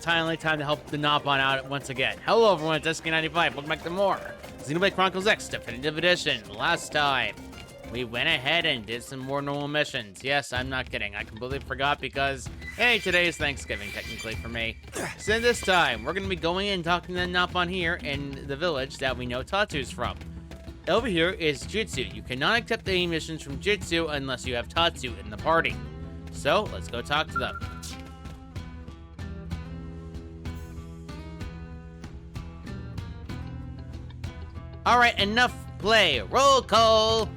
timely time to help the Nopon out once again. Hello everyone, it's SK95, welcome back to more Xenoblade Chronicles X Definitive Edition. Last time, we went ahead and did some more normal missions. Yes, I'm not kidding, I completely forgot because, hey, today is Thanksgiving technically for me. So this time, we're going to be going and talking to the Nopon here in the village that we know Tatsu's from. Over here is Jutsu. You cannot accept any missions from Jutsu unless you have Tatsu in the party. So, let's go talk to them. Alright, enough play. Roll call!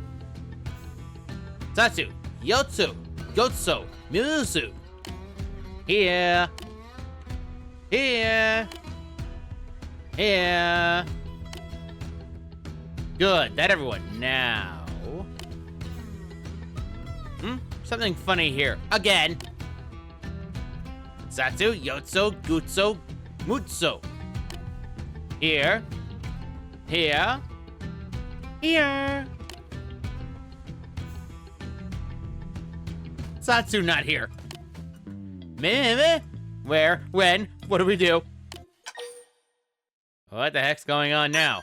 Tatsu, Yotsu, Gotso, Musu. Here. Here. Here. Good, that everyone. Now. Something funny here. Again. Tatsu, Yotso, Gutso, Mutso. Here. Here. Here. Tatsu not here. Where? When? What do we do? What the heck's going on now?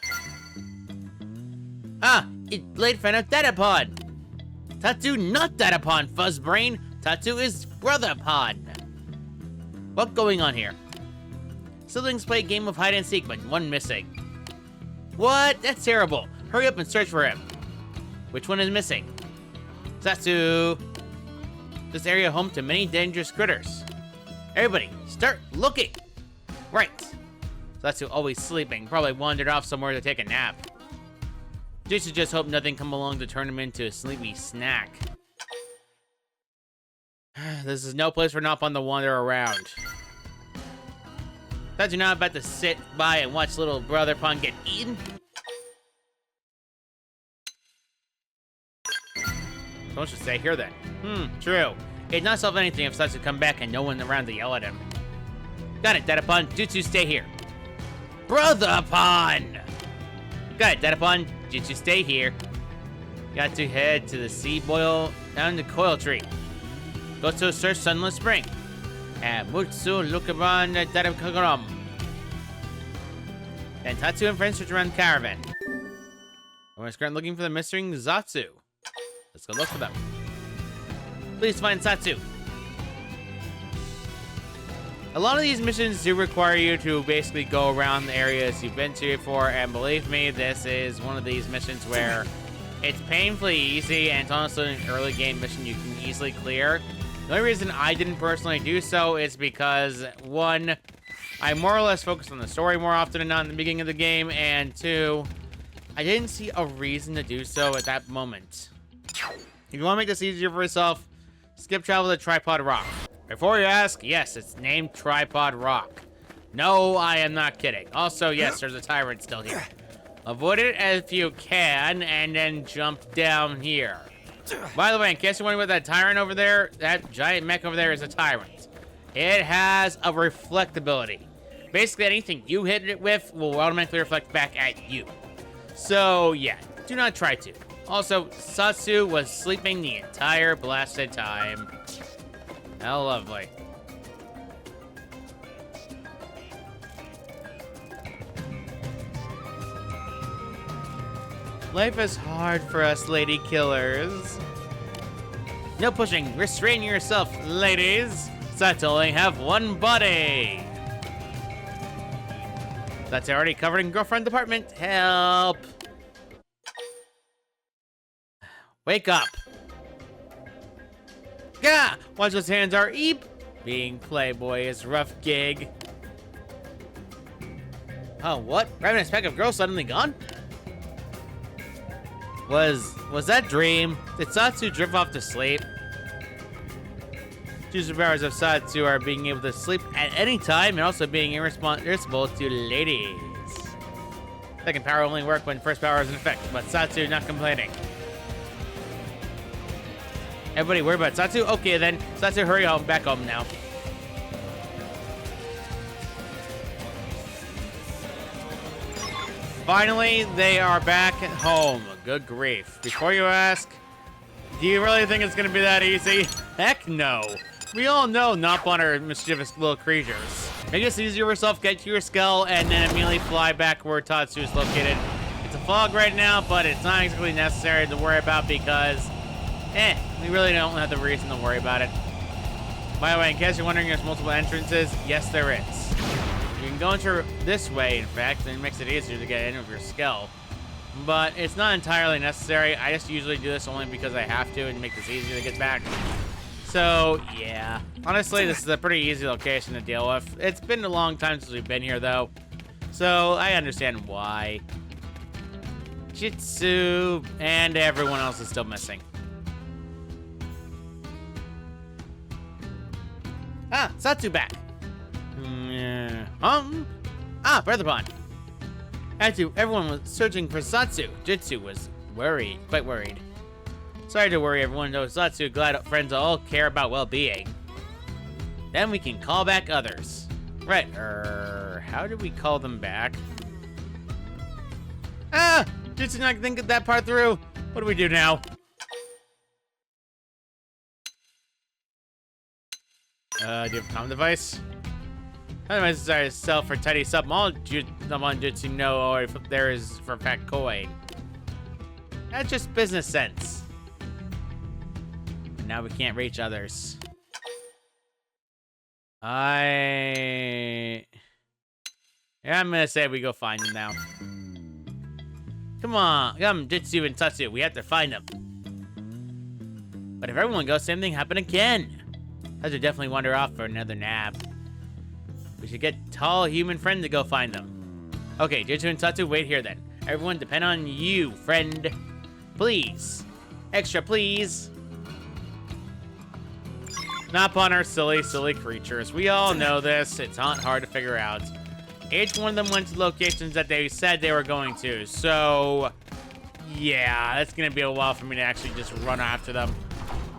Ah! It's late friend of Datapon! Tatsu not Datapon, Fuzzbrain! Tatsu is Brotherpon! What's going on here? Siblings play a game of hide and seek, but one missing. What? That's terrible. Hurry up and search for him. Which one is missing? Tatsu. This area home to many dangerous critters. Everybody, start looking. Right. Tatsu always sleeping. Probably wandered off somewhere to take a nap. Jutsu just hope nothing come along to turn him into a sleepy snack. This is no place for Nopon to wander around. Thought you're not about to sit by and watch little brother Pon get eaten? Someone should stay here then. True. It'd not solve anything if Tatsu come back and no one around to yell at him. Got it, Datapon. Jutsu, stay here. Brother Pon! Got it, Datapon. Jutsu, stay here. Got to head to the sea boil down the coil tree. Go to search Sunless Spring. And Mutsu look around the Datapon. And Tatsu and friends search around the caravan. Everyone's currently looking for the missing Zatsu. Let's go look for them. Please find Tatsu. A lot of these missions do require you to basically go around the areas you've been to before, and believe me, this is one of these missions where it's painfully easy, and it's honestly an early game mission you can easily clear. The only reason I didn't personally do so is because, one, I more or less focused on the story more often than not in the beginning of the game, and two, I didn't see a reason to do so at that moment. If you want to make this easier for yourself, skip travel to Tripod Rock. Before you ask, yes, it's named Tripod Rock. No, I am not kidding. Also, yes, there's a tyrant still here. Avoid it if you can, and then jump down here. By the way, in case you're wondering about that tyrant over there, that giant mech over there is a tyrant. It has a reflect ability. Basically, anything you hit it with will automatically reflect back at you. So, yeah, do not try to. Also, Tatsu was sleeping the entire blasted time. How lovely. Life is hard for us lady killers. No pushing, restrain yourself, ladies. Tatsu only have one body. That's already covered in girlfriend department. Help. Wake up. Gah! Watch those hands are eep. Being Playboy is rough gig. Oh, what? Ravenous pack of girls suddenly gone? Was that dream? Did Tatsu drift off to sleep? Two superpowers of Tatsu are being able to sleep at any time and also being irresponsible to ladies. Second power only work when first power is in effect, but Tatsu not complaining. Everybody worried about Tatsu? Okay then, Tatsu hurry home, back home now. Finally, they are back at home. Good grief. Before you ask, do you really think it's gonna be that easy? Heck no. We all know Nopon are mischievous little creatures. Make this easier for yourself, get to your skull, and then immediately fly back where Tatsu is located. It's a fog right now, but it's not exactly necessary to worry about because, we really don't have the reason to worry about it. By the way, in case you're wondering, there's multiple entrances. Yes, there is. You can go into this way, in fact, and it makes it easier to get in with your skull. But it's not entirely necessary. I just usually do this only because I have to and make this easier to get back. So, yeah. Honestly, this is a pretty easy location to deal with. It's been a long time since we've been here, though. So, I understand why. Jitsu and everyone else is still missing. Ah, Tatsu back. Breath upon. Tatsu, everyone was searching for Tatsu. Jitsu was worried, quite worried. Sorry to worry everyone, though Tatsu, glad friends all care about well-being. Then we can call back others. Right, how do we call them back? Ah! Jitsu not think of that part through. What do we do now? Do you have a common device? Common device is sell for tiny small Jitsu no, or if there is for fat coin. That's just business sense. Now we can't reach others. Yeah, I'm gonna say we go find them now. Come on, come Jitsu and Tatsu, we have to find them. But if everyone goes, same thing happen again. Tatsu definitely wander off for another nap. We should get tall human friend to go find them. Okay, Jitsu and Tatsu, wait here then. Everyone depend on you, friend. Please. Extra, please. Nopon are silly, silly creatures. We all know this. It's not hard to figure out. Each one of them went to locations that they said they were going to. So, yeah, that's going to be a while for me to actually just run after them.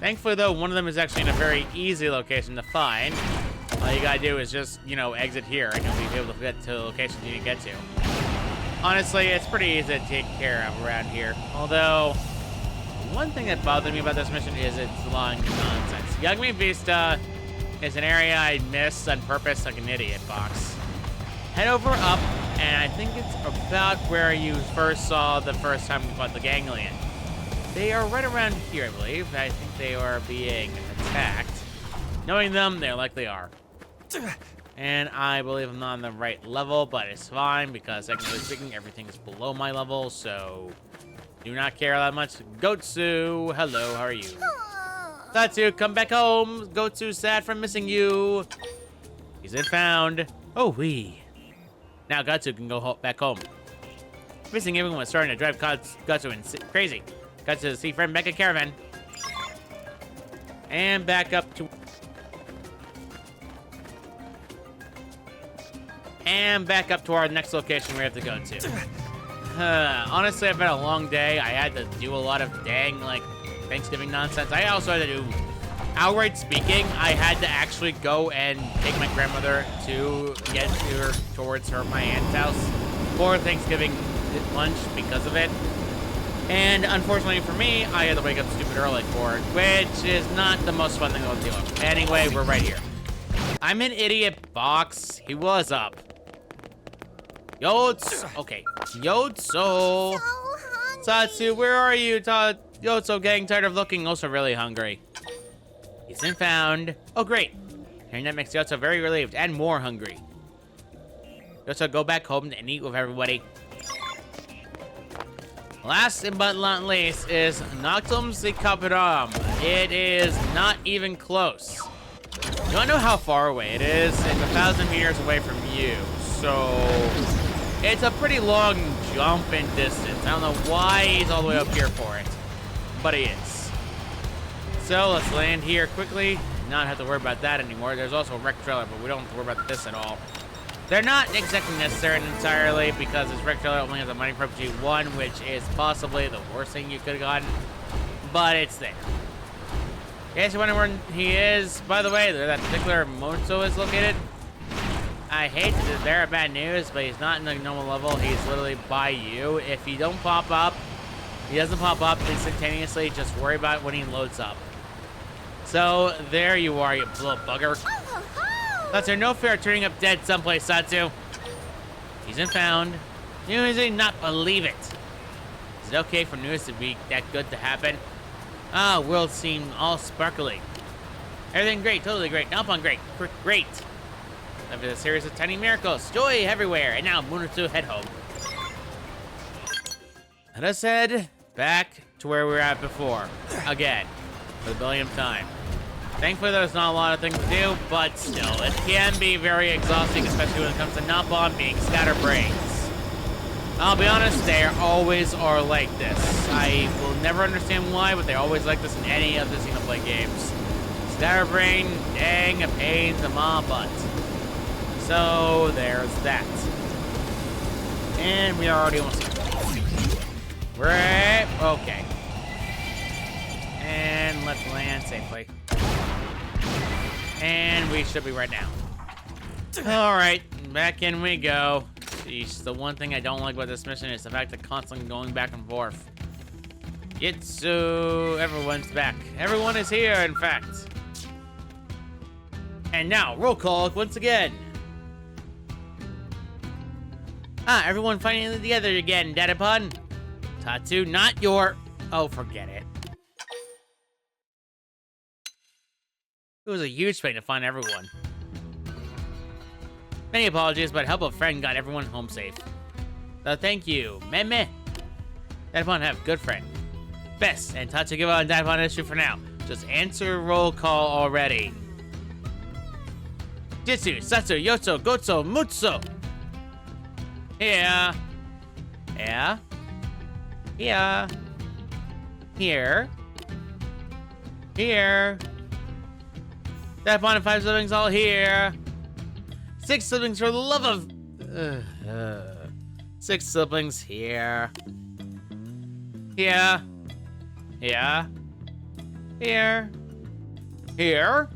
Thankfully, though, one of them is actually in a very easy location to find. All you got to do is just, exit here, and you'll be able to get to the locations you need to get to. Honestly, it's pretty easy to take care of around here. Although, one thing that bothered me about this mission is its long nonsense. Yagami Vista is an area I missed on purpose like an idiot box. Head over up, and I think it's about where you first saw the first time we fought the Ganglion. They are right around here, I believe. I think they are being attacked. Knowing them, they likely are. And I believe I'm not on the right level, but it's fine because technically speaking, everything is below my level, so do not care that much. Gotsu, hello, how are you? Tatsu, come back home. Gotsu's sad for missing you. He's been found. Oh, wee. Now Gotsu can go back home. Missing everyone was starting to drive Gotsu crazy. Gotsu to see friend back at Caravan. And back up to... And back up to our next location we have to go to. Honestly, I've been a long day. I had to do a lot of Thanksgiving nonsense. I also had to do, outright speaking, I had to actually go and take my grandmother to get her towards my aunt's house for Thanksgiving lunch because of it. And unfortunately for me, I had to wake up stupid early for it, which is not the most fun thing to deal with. Anyway, we're right here. I'm an idiot box. He was up. Yotsu. Okay. Yotsu. Tatsu, where are you? Yotsu getting tired of looking, also really hungry. He's been found. Oh, great. Hearing that makes Yotsu very relieved and more hungry. Yotsu, go back home and eat with everybody. Last but not least is Noctum the Capitam. It is not even close. You wanna know how far away it is? It's 1,000 meters away from you. So it's a pretty long jump in distance. I don't know why he's all the way up here for it, but he is. So let's land here quickly. Not have to worry about that anymore. There's also a wreck trailer, but we don't have to worry about this at all. They're not exactly necessary entirely because this wreck trailer only has a mining property 1, which is possibly the worst thing you could have gotten, but it's there. In case you're wondering where he is, by the way, where that particular Monso is located, I hate to bear bad news, but he's not in the normal level. He's literally by you. If he don't pop up, he doesn't pop up instantaneously. Just worry about it when he loads up. So there you are, you little bugger. Tatsu, no fear of turning up dead someplace, Tatsu. He's been found. You easily not believe it. Is it okay for news to be that good to happen? Ah, world seem all sparkly. Everything great, totally great. Nopon great, great. After a series of tiny miracles, joy everywhere, and now Munetsu head home. Let us head back to where we were at before, again, for the billionth time. Thankfully, there's not a lot of things to do, but still, it can be very exhausting, especially when it comes to Nopon being scatterbrains. I'll be honest, they always are like this. I will never understand why, but they're always like this in any of the Xenoblade games. Scatterbrain, dang, a pain in the ma butt. So, there's that. And we are already almost here. Right, okay. And let's land safely. And we should be right now. All right, back in we go. Jeez, the one thing I don't like about this mission is the fact that constantly going back and forth. Jitsu, everyone's back. Everyone is here, in fact. And now, roll call once again. Ah, everyone finally together again, Nopon. Tatsu, not your... Oh, forget it. It was a huge pain to find everyone. Many apologies, but help a friend got everyone home safe. So thank you, meh. Nopon have good friend. Best, and Tatsu give out Nopon issue for now. Just answer roll call already. Jitsu, Satsu, Yotsu, Gotsu, Mutsu. Here. Yeah. Here. Here. Here. Nopon and 5 siblings all here. 6 siblings for the love of... 6 siblings here. Here. Here. Here. Here.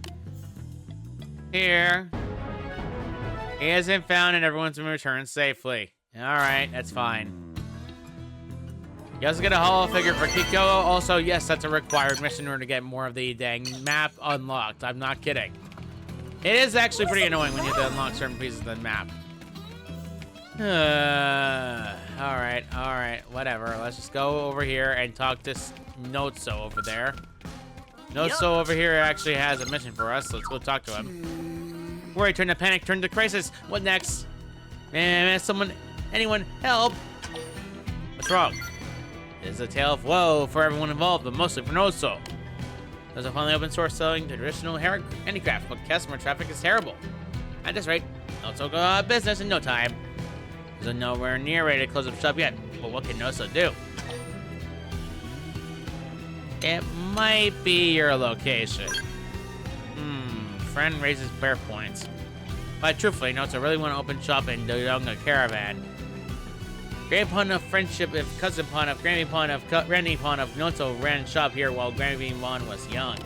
Here. He hasn't found and everyone's been returned safely. Alright, that's fine. You also get a hollow figure for Kiko. Also, yes, that's a required mission in order to get more of the dang map unlocked. I'm not kidding. It is actually pretty annoying when you have to unlock certain pieces of the map. Alright, whatever. Let's just go over here and talk to Notso over there. Notso over here actually has a mission for us, so let's go talk to him. Worry, turn to panic, turn to crisis. What next? Man, anyone, help! What's wrong? It's a tale of woe for everyone involved, but mostly for Notso. There's a finally open source selling traditional handicraft, but customer traffic is terrible. At this rate, Notso go out of business in no time. There's nowhere near ready to close up shop yet, but what can Notso do? It might be your location. Friend raises fair points. But truthfully, Notso really want to open shop in Dodonga Caravan. Grandpon of friendship if cousin Pon of Granny Pon of Granny Pon of Notso ran shop here while Granny Pon was young.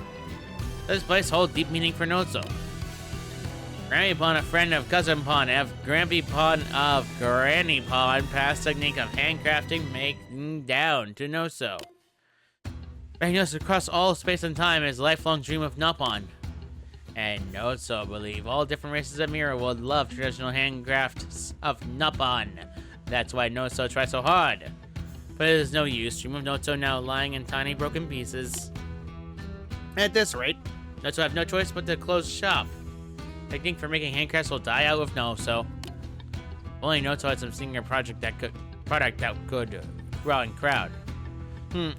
This place holds deep meaning for Notso. Granny Pon, a friend of cousin Pon of Granny Pon of Granny Pon, passed technique of handcrafting making down to Notso. Bringing us across all space and time is a lifelong dream of Nopon. And Notso believe all different races of Mira would love traditional handcrafts of Nopon. That's why Notso tries so hard. But it is no use. Dream of Notso now lying in tiny broken pieces. At this rate, Notso have no choice but to close shop. Technique for making handcrafts will die out with Notso. Only Notso had some senior product that could grow in crowd.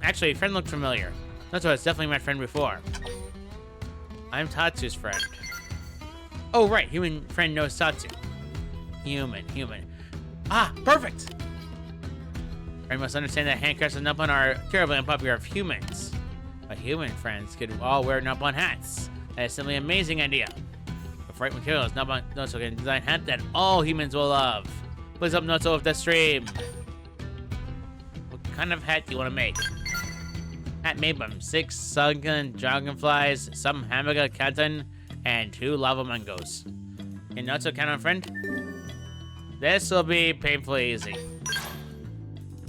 Actually, friend looked familiar. Notso has definitely my friend before. I'm Tatsu's friend. Oh right, human friend knows Tatsu. Human. Ah, perfect! Friend must understand that handcrafts of Nopon are terribly unpopular of humans. But human friends could all wear Nopon hats. That is simply an amazing idea. With right materials, Notso can design hats that all humans will love. Please help Notso with the stream. What kind of hat do you want to make? Hat made from 6 sunken dragonflies, some hamburger cotton, and 2 lava mangoes. Can Notso count on friend? This will be painfully easy.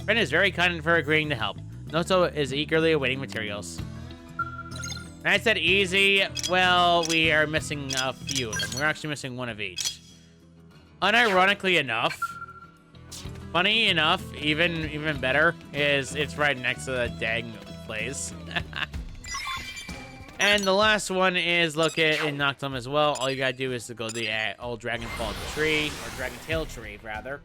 Friend is very kind for agreeing to help. Notso is eagerly awaiting materials. When I said easy, well, we are missing a few of them. We're actually missing one of each. Unironically enough, funny enough, even better, is it's right next to the dang place. And the last one is located in Noctum as well. All you gotta do is to go to the old Dragon Fall tree, or Dragon Tail tree, rather.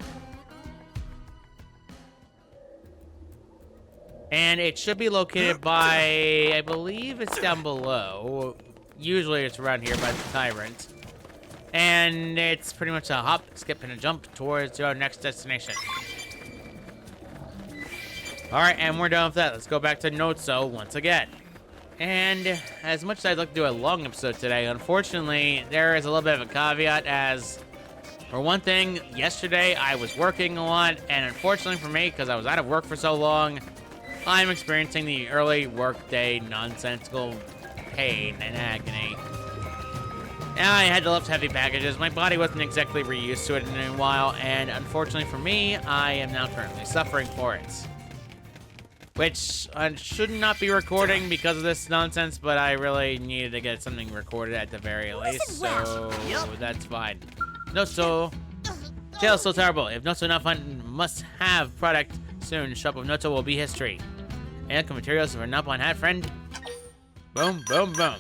And it should be located by, I believe it's down below. Usually it's around here by the Tyrant. And it's pretty much a hop, skip, and a jump towards your next destination. Alright, and we're done with that. Let's go back to Notso once again. And as much as I'd like to do a long episode today, unfortunately, there is a little bit of a caveat as, for one thing, yesterday I was working a lot, and unfortunately for me, because I was out of work for so long, I'm experiencing the early workday nonsensical pain and agony. Now I had to lift heavy packages. My body wasn't exactly reused to it in a while, and unfortunately for me, I am now currently suffering for it. Which I should not be recording because of this nonsense, but I really needed to get something recorded at the very least, so that's fine. Noto. Jail's so terrible. If Noto not fun, must have product soon. Shop of Noto will be history. And materials for Nopon hat, friend. Boom, boom, boom.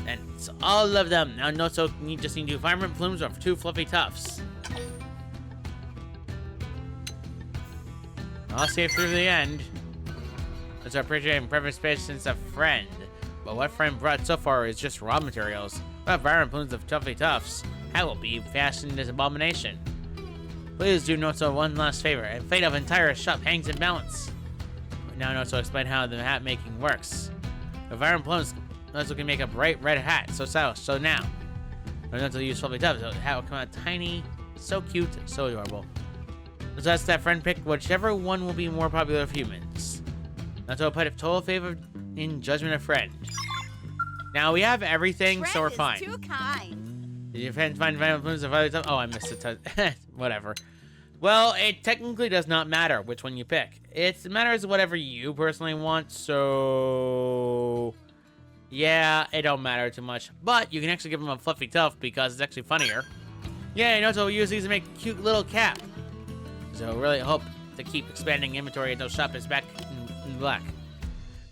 And it's all of them. Now Noto just need 2 fireman plumes or 2 fluffy tufts. I'll see it through the end. Let's appreciate and preference space since a friend. But what friend brought so far is just raw materials. But fireman plumes of fluffy tufts. That will be fashioned as abomination. Please do Noto one last favor. And fate of entire shop hangs in balance. Now Noto explain how the hat making works. The fireman plumes Noto can make a bright red hat. So now. Noto use fluffy tufts. So the hat will come out tiny, so cute, so adorable. So that's that friend pick, whichever one will be more popular with humans. Noto put a total favor in judgment of friend. Now we have everything, friend so we're fine. Too kind. Did you find plumes of other stuff? Oh, I missed it. Whatever. Well, it technically does not matter which one you pick. It matters whatever you personally want, so yeah, it don't matter too much. But you can actually give them a fluffy tuft because it's actually funnier. Yeah, Noto will use these to make a cute little cap. So really hope to keep expanding inventory until shop is back in black.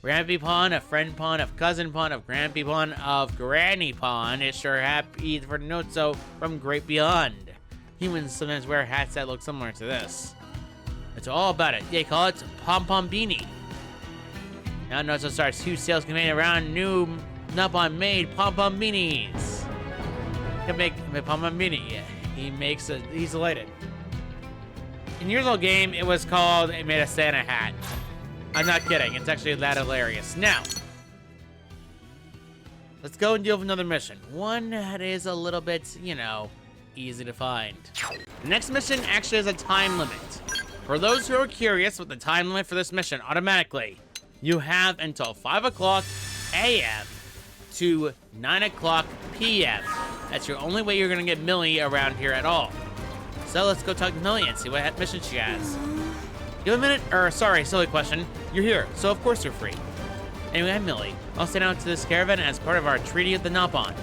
Grandpy Pawn, a friend pawn, of cousin pawn, of Grandpy Pawn, of Granny Pawn is sure happy for Notso from Great Beyond. Humans sometimes wear hats that look similar to this. It's all about it. They call it Pom Pom Beanie. Now Notso starts 2 sales campaign around new Nopon made Pom Pom Beanies. Can make a Pom Pom Beanie. He's elated. In years old game, it was called It Made a Santa Hat. I'm not kidding. It's actually that hilarious. Now, let's go and deal with another mission. One that is a little bit, you know, easy to find. The next mission actually has a time limit. For those who are curious with the time limit for this mission, automatically, you have until 5 o'clock a.m. to 9 o'clock p.m. That's your only way you're going to get Millie around here at all. So let's go talk to Millie and see what mission she has. You have a minute? Sorry, silly question. You're here, so of course you're free. Anyway, I'm Millie. I'll send out to this caravan as part of our treaty with the Nopon.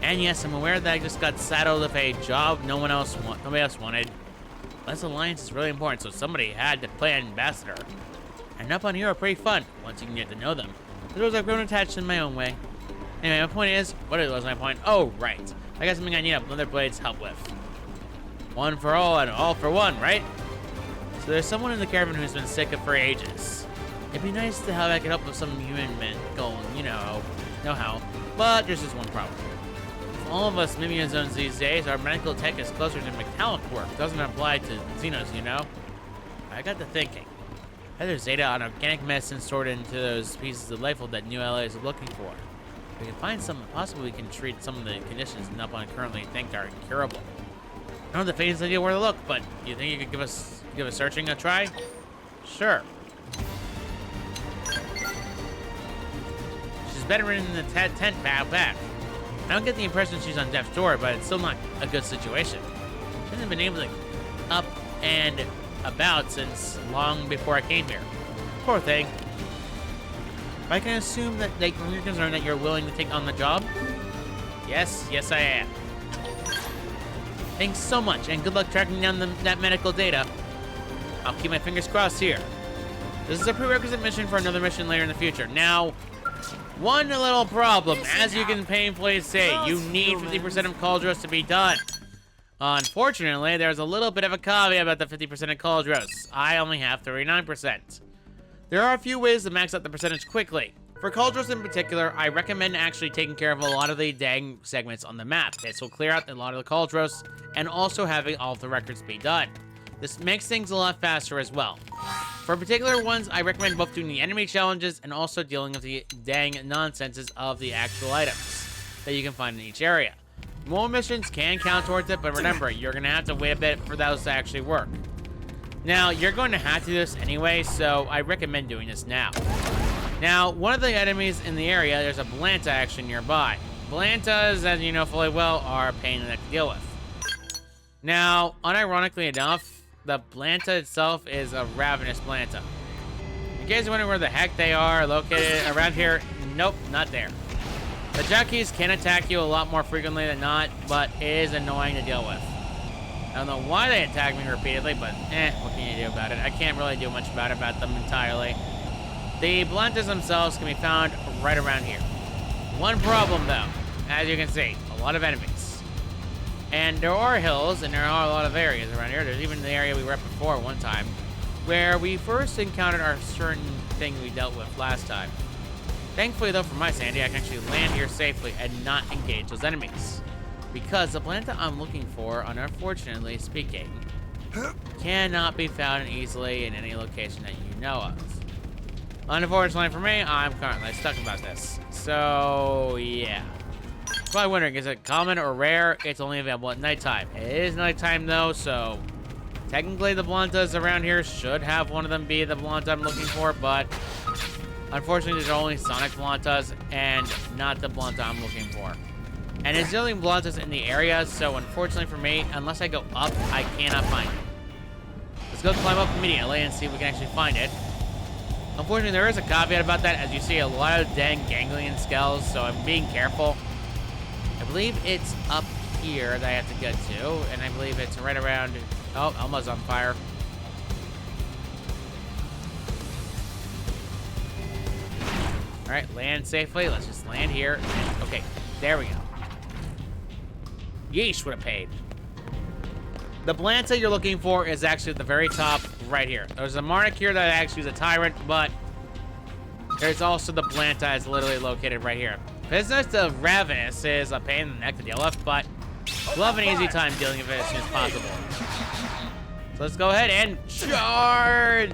And yes, I'm aware that I just got saddled with a job nobody else wanted. This alliance is really important, so somebody had to play ambassador. And Nopon here are pretty fun, once you can get to know them. The those I've grown attached in my own way. Anyway, my point is, what was my point? Oh, right. I got something I need Mother Blade's help with. One for all and all for one, right? So there's someone in the caravan who's been sick for ages. It'd be nice to have I could help with some human medical, you know how. But there's just one problem. With all of us Mimian zones these days, our medical tech is closer to metallic work. Doesn't apply to Xenos, you know? I got to thinking. There's data on organic medicine stored into those pieces of life that New LA is looking for. If we can find some, possibly we can treat some of the conditions Nopon currently think are incurable. I don't have the faintest idea where to look, but you think you could give us searching a try? Sure. She's bedridden in the tent back. I don't get the impression she's on death's door, but it's still not a good situation. She hasn't been able to up and about since long before I came here. Poor thing. If I can assume that, like, you're concerned that you're willing to take on the job? Yes, yes I am. Thanks so much, and good luck tracking down that medical data. I'll keep my fingers crossed here. This is a prerequisite mission for another mission later in the future. Now, one little problem, as you can painfully see, you need 50% of Cauldros to be done. Unfortunately, there's a little bit of a caveat about the 50% of Cauldros. I only have 39%. There are a few ways to max out the percentage quickly. For Cauldros in particular, I recommend actually taking care of a lot of the dang segments on the map. This will clear out a lot of the Cauldros, and also having all of the records be done. This makes things a lot faster as well. For particular ones, I recommend both doing the enemy challenges and also dealing with the dang nonsenses of the actual items that you can find in each area. More missions can count towards it, but remember, you're going to have to wait a bit for those to actually work. Now, you're going to have to do this anyway, so I recommend doing this now. Now, one of the enemies in the area, there's a Blanta action nearby. Blantas, as you know fully well, are a pain in the neck to deal with. Now, unironically enough, the Blanta itself is a ravenous Blanta. In case you're wondering where the heck they are located around here, nope, not there. The jockeys can attack you a lot more frequently than not, but it is annoying to deal with. I don't know why they attack me repeatedly, but what can you do about it? I can't really do much about them entirely. The Blantas themselves can be found right around here. One problem though, as you can see, a lot of enemies. And there are hills, and there are a lot of areas around here. There's even the area we were at before one time, where we first encountered our certain thing we dealt with last time. Thankfully though, for my sanity, I can actually land here safely and not engage those enemies. Because the Blanta I'm looking for, unfortunately speaking, cannot be found easily in any location that you know of. Unfortunately for me, I'm currently stuck about this. So, yeah. Probably wondering, is it common or rare? It's only available at nighttime. It is nighttime though, so technically the Blantas around here should have one of them be the Blanta I'm looking for, but unfortunately there's only Sonic Blantas and not the Blanta I'm looking for. And there's the only Blantas in the area, so unfortunately for me, unless I go up, I cannot find it. Let's go climb up immediately and see if we can actually find it. Unfortunately, there is a caveat about that, as you see a lot of dang ganglion skulls, so I'm being careful. I believe it's up here that I have to get to, and I believe it's right around... Oh, Elma's on fire. Alright, land safely. Let's just land here. Okay, there we go. Yeesh, what a pain. The Blanta you're looking for is actually at the very top right here. There's a Marnik here that actually is a tyrant, but there's also the Blanta that's literally located right here. Business of Ravenous is a pain in the neck to deal with, but we'll have an easy time dealing with it as soon as possible. So let's go ahead and charge!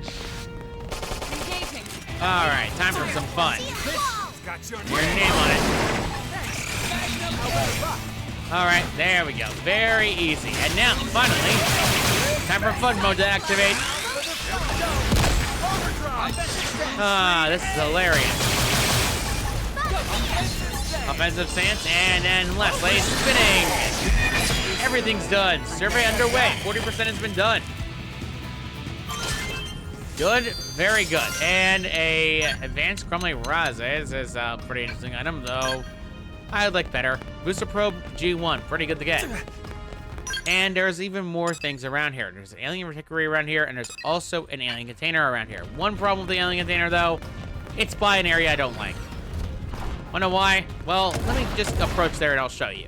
Alright, time for some fun. Your name on it. Alright, there we go. Very easy. And now, finally, time for fun mode to activate. Ah, this is hilarious. Offensive stance, and then Leslie spinning. Everything's done. Survey underway. 40% has been done. Good, very good. And a advanced crumbly razes is a pretty interesting item, though I'd like better. Booster probe G1, pretty good to get. And there's even more things around here. There's an alien reticulator around here, and there's also an alien container around here. One problem with the alien container, though, it's by an area I don't like. Wanna know why? Well, let me just approach there and I'll show you.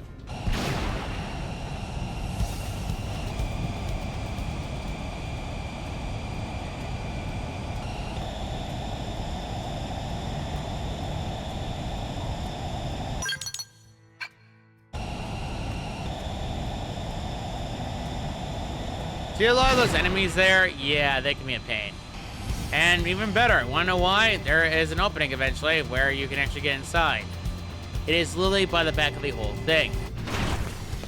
See a lot of those enemies there? Yeah, they can be a pain. And even better, wanna know why? There is an opening eventually where you can actually get inside. It is literally by the back of the whole thing.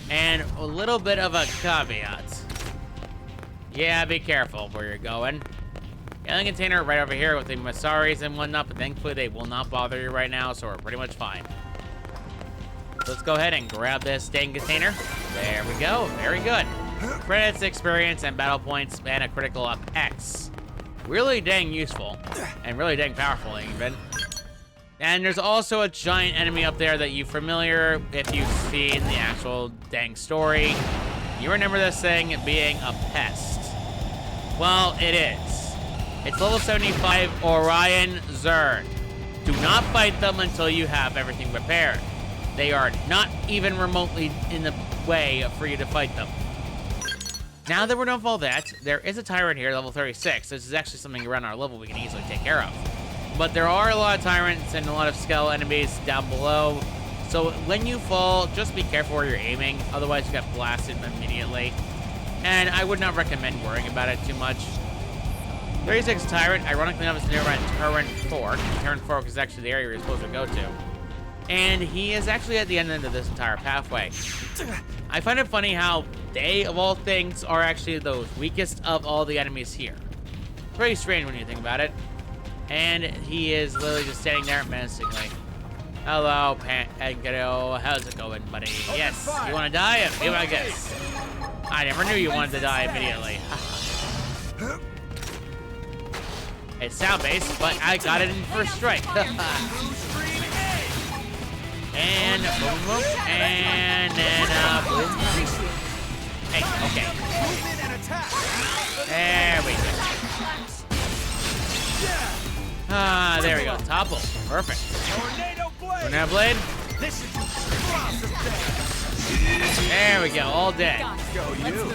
And a little bit of a caveat. Yeah, be careful where you're going. Alien container right over here with the Masaris and whatnot, but thankfully they will not bother you right now, so we're pretty much fine. Let's go ahead and grab this dang container. There we go, very good. Credits, experience, and battle points, and a critical up X. Really dang useful, and really dang powerful even. And there's also a giant enemy up there that you're familiar if you've seen the actual dang story. You remember this thing being a pest. Well, it is. It's level 75 Orion Zern. Do not fight them until you have everything prepared. They are not even remotely in the way for you to fight them. Now that we're done with all that, there is a tyrant here, level 36. This is actually something around our level we can easily take care of. But there are a lot of tyrants and a lot of skeletal enemies down below. So when you fall, just be careful where you're aiming. Otherwise, you get blasted immediately. And I would not recommend worrying about it too much. 36 tyrant, ironically enough, is near Turn Fork. Turn Fork is actually the area you're supposed to go to. And he is actually at the end of this entire pathway. I find it funny how they, of all things, are actually the weakest of all the enemies here. Pretty strange when you think about it. And he is literally just standing there menacingly. Hello, Pangado. How's it going, buddy? Yes. You want to die? See what I guess. I never knew you wanted to die immediately. It's sound-based, but I got it in first strike. And boom, boom, and then boom. Hey, okay. There we go. Ah, there we go. Topple. Perfect. Tornado blade. There we go. All dead. Go you.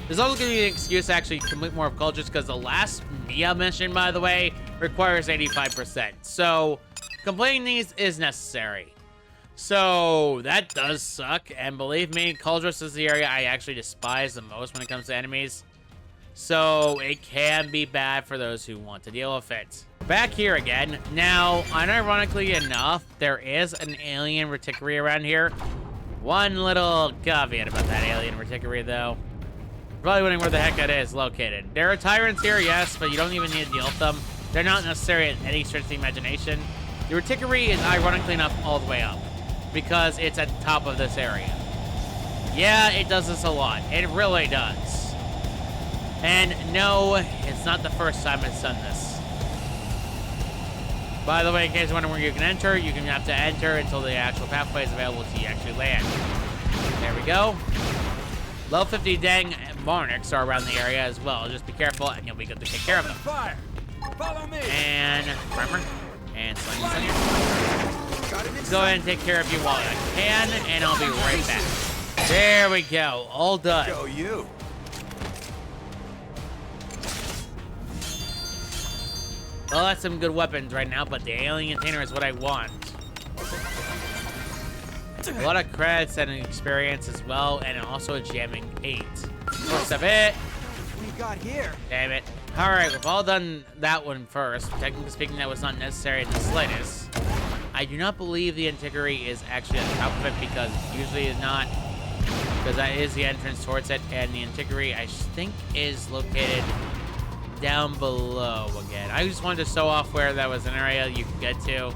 There's also going to be an excuse to actually complete more of cultures because the last Mia mission, by the way, requires 85%. So completing these is necessary. So that does suck. And believe me, Cauldress is the area I actually despise the most when it comes to enemies. So it can be bad for those who want to deal with it. Back here again. Now, unironically enough, there is an alien reticuli around here. One little caveat about that alien reticuli, though. Probably wondering where the heck that is located. There are tyrants here, yes, but you don't even need to deal with them. They're not necessary in any stretch of the imagination. The reticuli is ironically enough all the way up because it's at the top of this area. Yeah, it does this a lot. It really does. And no, it's not the first time it's done this. By the way, in case you're wondering where you can enter, you can have to enter until the actual pathway is available to you actually land. There we go. Level 50 dang Monarchs are around the area as well. Just be careful and you'll be good to take care of them. Follow me. And remember, and sling this on here. Let's go ahead and take care of you while I can, and I'll be right back. There we go. All done. Go you. Well, that's some good weapons right now, but the alien container is what I want. A lot of credits and experience as well, and also a jamming 8. First of it. What do you got here? Damn it. Alright, we've all done that one first. Technically speaking, that was not necessary in the slightest. I do not believe the Antiquary is actually on top of it because it usually is not. Because that is the entrance towards it, and the Antiquary, I think, is located down below again. I just wanted to show off where that was an area you could get to,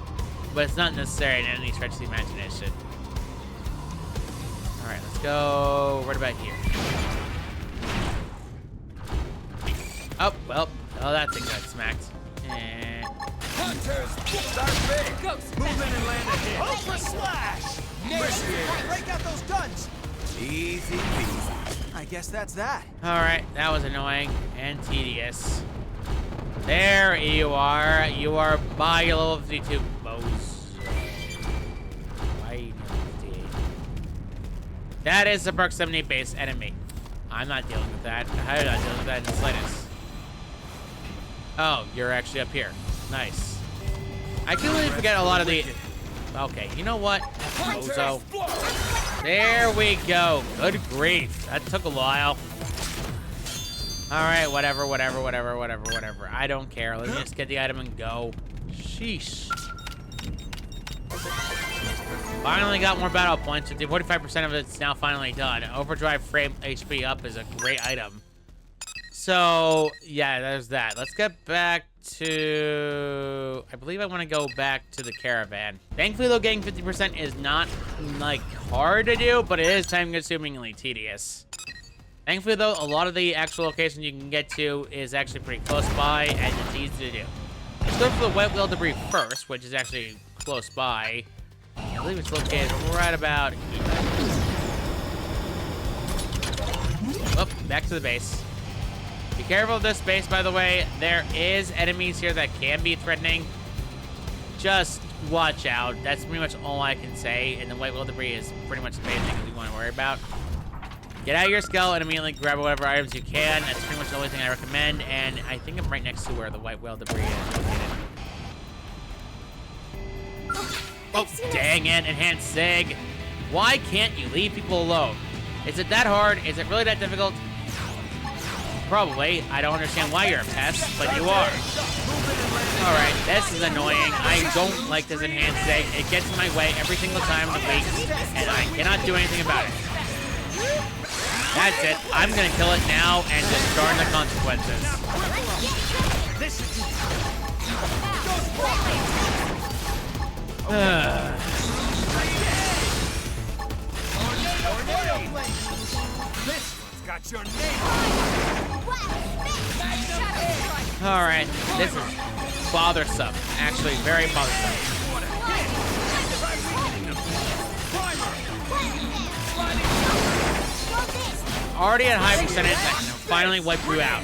but it's not necessary in any stretch of the imagination. Alright, let's go right about here. Oh, well. Oh, that thing got smacked. Eh. Hunters, start big. Ghost. Move in and land a hit. Ultra slash. Break out those guns. Easy peasy. I guess that's that. Alright, that was annoying and tedious. There you are. You are by your level 52 bows. That is a proximity based enemy. I'm not dealing with that. I'm not dealing with that in the slightest. Oh, you're actually up here. Nice. I can really forget a lot of the... Okay, you know what? Bozo. There we go. Good grief. That took a while. Alright, whatever. I don't care. Let me just get the item and go. Sheesh. Finally got more battle points. 45% of it's now finally done. Overdrive frame HP up is a great item. So, yeah, there's that. Let's get back to... I believe I want to go back to the caravan. Thankfully, though, getting 50% is not, like, hard to do, but it is time-consumingly tedious. Thankfully, though, a lot of the actual locations you can get to is actually pretty close by, and it's easy to do. Let's go for the white wheel debris first, which is actually close by. I believe it's located right about here. Oh, back to the base. Be careful of this base, by the way. There is enemies here that can be threatening. Just watch out. That's pretty much all I can say. And the white wheel debris is pretty much the main thing we want to worry about. Get out of your skull and immediately grab whatever items you can. That's pretty much the only thing I recommend. And I think I'm right next to where the white whale debris is located. Oh, dang it, enhanced Zig. Why can't you leave people alone? Is it that hard? Is it really that difficult? Probably. I don't understand why you're a pest, but you are. Alright, this is annoying. I don't like this enhanced Zig. It gets in my way every single time of the week, and I cannot do anything about it. That's it. I'm gonna kill it now and just darn the consequences. Alright, this is bothersome. Actually, very bothersome. Already at high percentage, finally wiped you out.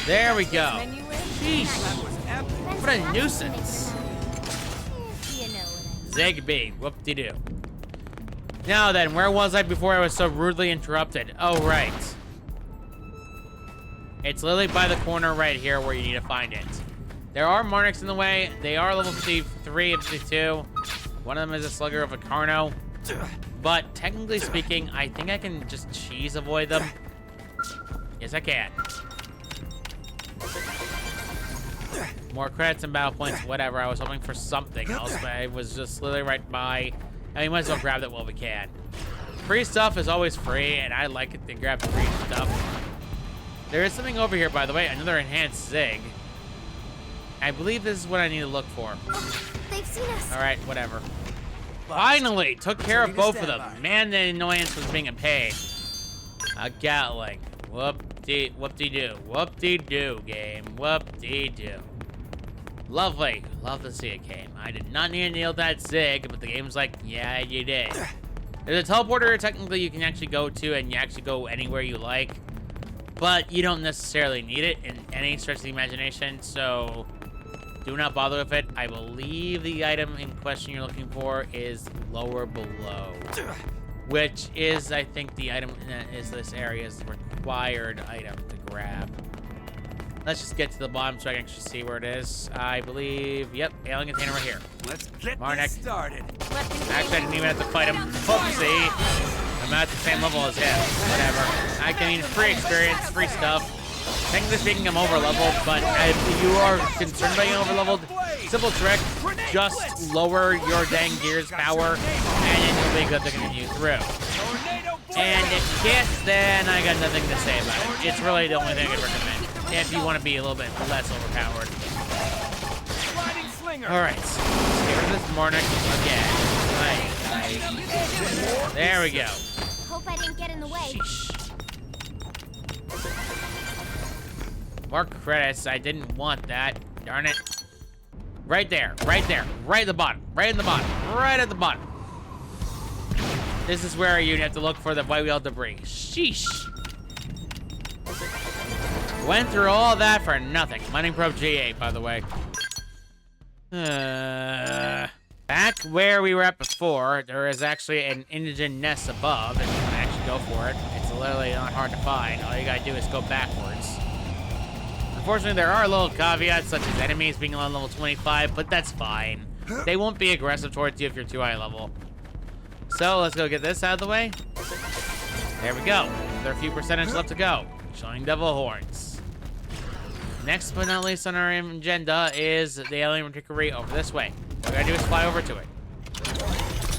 There we go. Sheesh. What a nuisance. Zigby, whoop-de-doo. Now then, where was I before I was so rudely interrupted? Oh, right. It's literally by the corner right here where you need to find it. There are Marniks in the way. They are level 53 and 52. One of them is a slugger of a Carno. But technically speaking, I think I can just cheese avoid them. Yes, I can. More credits and battle points, whatever. I was hoping for something else, but I was just literally right by. And we might as well grab that while we can. Free stuff is always free, and I like it to grab free stuff. There is something over here, by the way. Another enhanced Zig. I believe this is what I need to look for. They've seen us. All right, whatever. Finally, took care of both of them. Man, the annoyance was being a pain. A Gatling. Whoop-de-doo. Whoop-de-doo, game. Whoop-de-doo. Lovely. Love to see it, game. I did not need to nail that Zig, but the game's like, yeah, you did. There's a teleporter technically you can actually go to, and you actually go anywhere you like. But you don't necessarily need it in any stretch of the imagination, so do not bother with it. I believe the item in question you're looking for is lower below, which is, I think, the item that is this area's required item to grab. Let's just get to the bottom so I can actually see where it is. I believe, yep, alien container right here. Let's get Marnik this started. Actually, I didn't even have to fight him. Oopsie. I'm at the same level as him. Whatever. I can free experience, free stuff. Technically speaking, I'm over leveled, but if you are concerned about being over leveled, simple trick, just lower your dang gear's power, and then you'll be good to continue through. And if you can't, then I got nothing to say about it. It's really the only thing I could recommend if you want to be a little bit less overpowered. Alright, let's get rid of this Marnik again. There we go. Hope I didn't get in the way. Sheesh. More credits. I didn't want that. Darn it. Right there. Right there. Right at the bottom. Right at the bottom. Right at the bottom. This is where you have to look for the white wheel debris. Sheesh. Went through all that for nothing. Mining Probe G8, by the way. Back where we were at before, there is actually an indigent nest above, if you want to actually go for it. It's literally not hard to find. All you gotta do is go backwards. Unfortunately, there are little caveats, such as enemies being on level 25, but that's fine. They won't be aggressive towards you if you're too high level. So, let's go get this out of the way. There we go. There are a few percentage left to go. Showing devil horns. Next but not least on our agenda is the alien reticulator over this way. All we gotta do is fly over to it.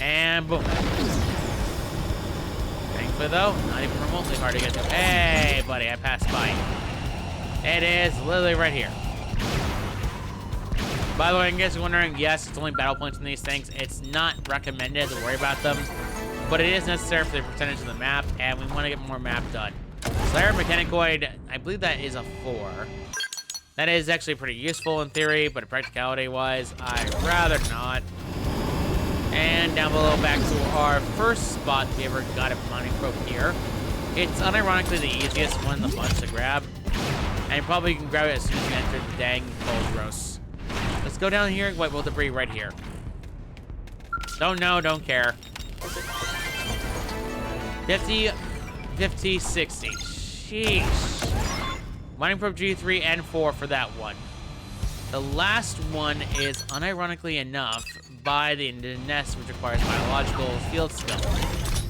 And boom. Thankfully though, not even remotely hard to get to. Hey buddy, I passed by. It is literally right here. By the way, in case you're wondering, yes, it's only battle points in these things. It's not recommended to worry about them, but it is necessary for the percentage of the map, and we want to get more map done. Slayer Mechanicoid, I believe that is a 4. That is actually pretty useful in theory, but practicality-wise, I'd rather not. And down below, back to our first spot we ever got a mining probe here. It's unironically the easiest one in the bunch to grab. And you probably can grab it as soon as you enter the dang cold roast. Let's go down here and wipe world debris right here. Don't know, don't care. 50, 50, 60. Sheesh. Mining probe G3 and 4 for that one. The last one is, unironically enough, by the nest, which requires biological field skill.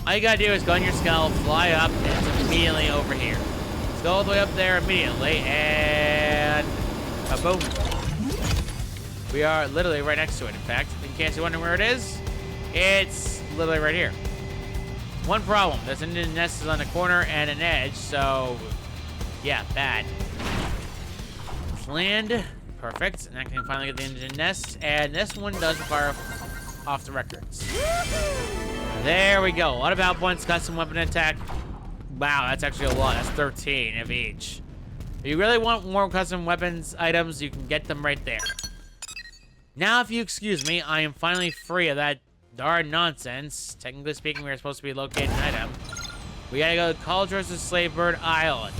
All you gotta do is go on your skull, fly up, and it's immediately over here. Let's go all the way up there immediately, and boom. We are literally right next to it, in fact. In case you're wondering where it is, it's literally right here. One problem, this Indian nest is on a corner and an edge, so yeah, bad. Land. Perfect, and I can finally get the engine nest, and this one does require off the records. There we go. A lot of outpoints, custom weapon attack. Wow, that's actually a lot. That's 13 of each. If you really want more custom weapons items, you can get them right there. Now, if you excuse me, I am finally free of that darn nonsense. Technically speaking, we were supposed to be locating an item. We gotta go to Cauldrons to Slavebird Island.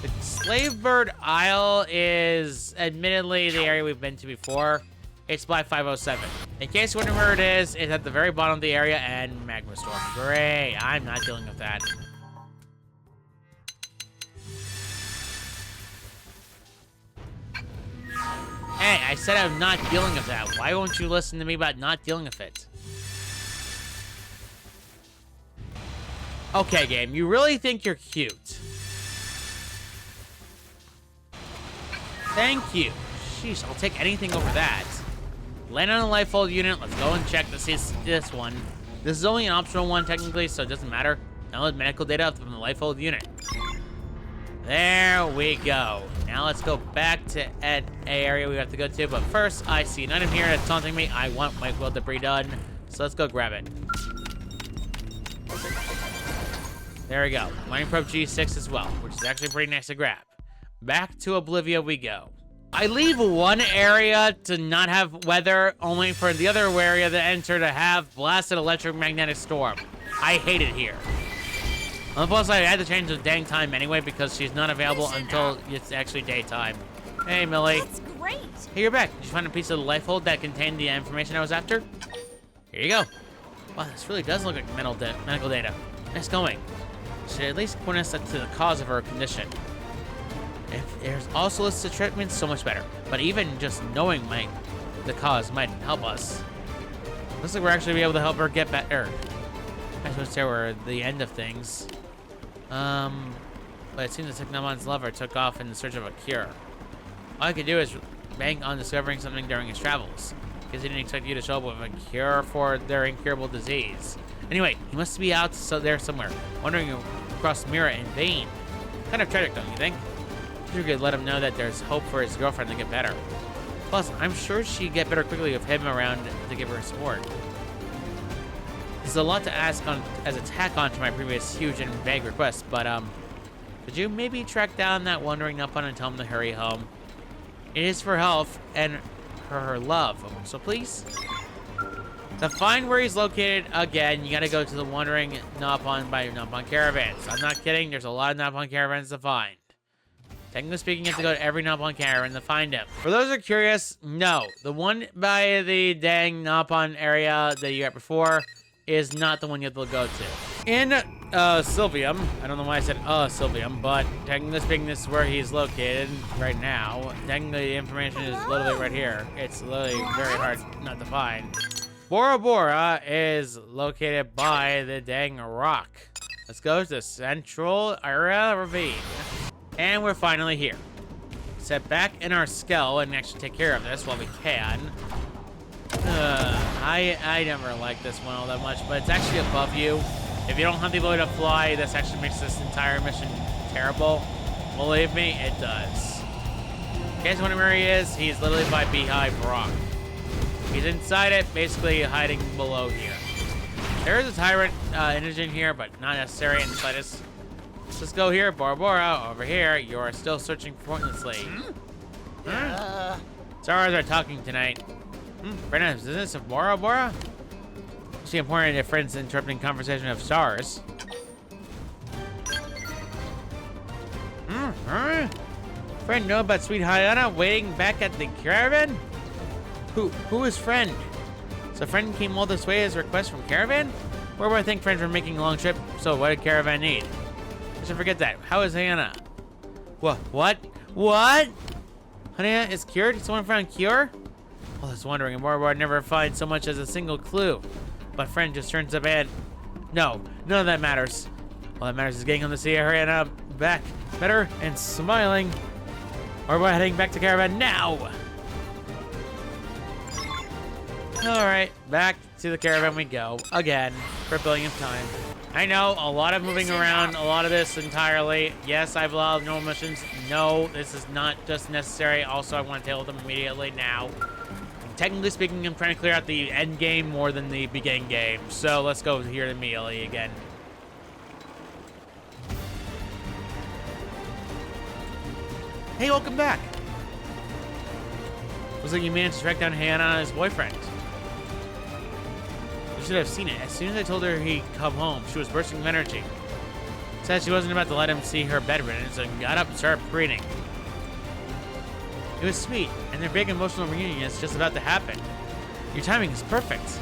The Slavebird Isle is admittedly the area we've been to before. It's by 507. In case you're wondering where it is, it's at the very bottom of the area and Magma Storm. Great, I'm not dealing with that. Hey, I said I'm not dealing with that. Why won't you listen to me about not dealing with it? Okay, game, you really think you're cute? Thank you. Sheesh, I'll take anything over that. Land on a Lifehold unit. Let's go and check to see this one. This is only an optional one, technically, so it doesn't matter. Download medical data from the Lifehold unit. There we go. Now let's go back to an area we have to go to, but first, I see an item here that's taunting me. I want my world debris done, so let's go grab it. There we go. Mining probe G6 as well, which is actually pretty nice to grab. Back to Oblivia we go. I leave one area to not have weather, only for the other area to enter to have blasted electromagnetic storm. I hate it here. On the plus side, I had to change the dang time anyway because she's not available until it's actually daytime. Hey, Millie. That's great. Hey, you're back. Did you find a piece of the Lifehold that contained the information I was after? Here you go. Wow, this really does look like medical data. Nice going. Should at least point us to the cause of her condition. If there's also lists of treatments, so much better. But even just knowing the cause might help us. Looks like we're actually be able to help her get better. I suppose say we're at the end of things. But it seems that Nopon's lover took off in search of a cure. All I could do is bank on discovering something during his travels, because he didn't expect you to show up with a cure for their incurable disease. Anyway, he must be out there somewhere, wandering across Mira in vain. Kind of tragic, don't you think? You could let him know that there's hope for his girlfriend to get better. Plus, I'm sure she'd get better quickly with him around to give her support. This is a lot to ask as a tack on to my previous huge and vague request, but could you maybe track down that wandering Nopon and tell him to hurry home? It is for health and for her love, so please? To find where he's located, again, you gotta go to the wandering Nopon by Nopon caravans. I'm not kidding, there's a lot of Nopon caravans to find. Technically speaking, you have to go to every Nopon caravan to find him. For those who are curious, no. The one by the dang Nopon area that you got before is not the one you have to go to. In Sylvium, I don't know why I said Sylvium, but technically speaking, this is where he's located right now. Technically, the information is literally right here. It's literally very hard not to find. Bora Bora is located by the dang rock. Let's go to the Central Area Ravine. And we're finally here. Set back in our skull and actually take care of this while we can. I never like this one all that much, but it's actually above you. If you don't have the ability to fly, this actually makes this entire mission terrible. Believe me, it does. In case you wonder where he is, he's literally by Beehive Rock. He's inside it, basically hiding below here. There is a Tyrant engine here, but not necessary inside us. Let's go here, Bora Bora. Over here, you are still searching pointlessly. Stars are talking tonight. Brenna, is this of Bora Bora? She important if friends interrupting conversation of stars. Friend know about sweet Hyana waiting back at the caravan? Who is friend? So friend came all this way as a request from caravan? Where would I think friends were making a long trip? So what did caravan need? I should forget that. How is Hyana? What? Hyana is cured? Someone found cure? Well, I was wondering, and I'd never find so much as a single clue. But friend just turns up and... No, none of that matters. All that matters is getting home to see Hyana back better and smiling. Or we're heading back to caravan now. Alright, back to the caravan we go. Again, for a billionth time. I know, a lot of moving around, a lot of this entirely. Yes, I have a lot of normal missions. No, this is not just necessary. Also, I want to tail them immediately now. Technically speaking, I'm trying to clear out the end game more than the beginning game. So let's go here to Mealy again. Hey, welcome back. Looks like you managed to track down Hannah and his boyfriend. You should have seen it. As soon as I told her he'd come home, she was bursting with energy. Said she wasn't about to let him see her bedridden, so got up and started preening. It was sweet, and their big emotional reunion is just about to happen. Your timing is perfect.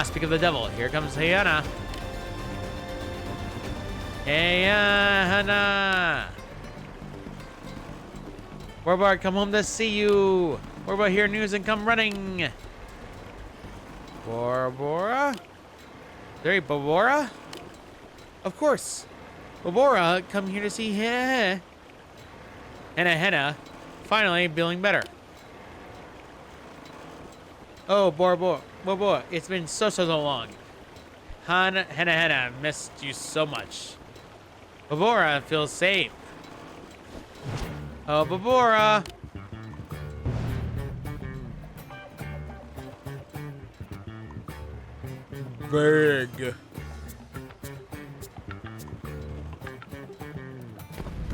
Speak of the devil, here comes Hannah. Hey, Hannah. Warbard, come home to see you. Warbard, hear news and come running. Bora? There, Bora? Of course. Bora, come here to see Hannah. Henna, finally feeling better. Oh, Bora, it's been so long. Henna, missed you so much. Bora feels safe. Oh, Bora. Big.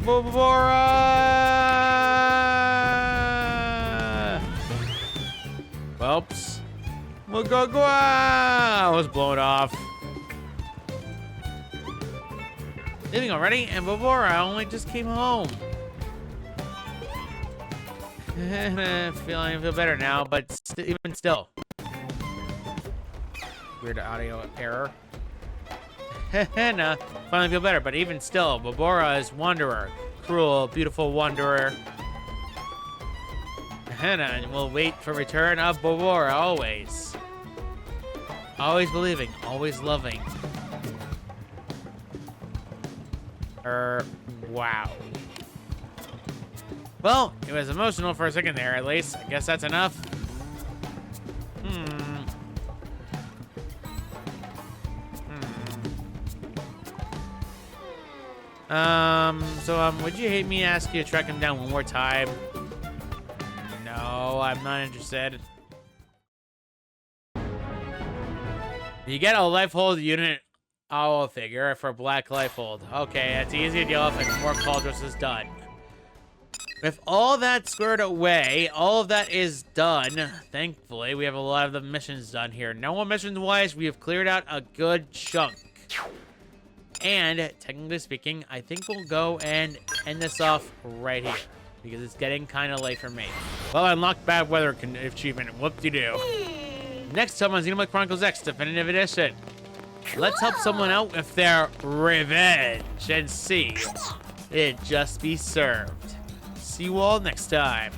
Bora. Whelps. I was blown off. Leaving already? And Bora only just came home. I feel better now, but even still. Weird audio error. Nah, finally feel better, but even still, Bora is wanderer. Cruel, beautiful wanderer. Henna will wait for return of Bora always. Always believing, always loving. Wow. Well, it was emotional for a second there, at least. I guess that's enough. Would you hate me ask you to track him down one more time? No, I'm not interested. You get a life hold unit owl figure for black life hold. Okay, that's easy to deal with and more cauldrons is done. With all that squared away, all of that is done. Thankfully, we have a lot of the missions done here. No more missions-wise, we have cleared out a good chunk. And, technically speaking, I think we'll go and end this off right here. Because it's getting kind of late for me. Well, I unlocked bad weather achievement. Whoop-de-doo. Next time on Xenoblade Chronicles X Definitive Edition. Let's help someone out with their revenge and see it just be served. See you all next time.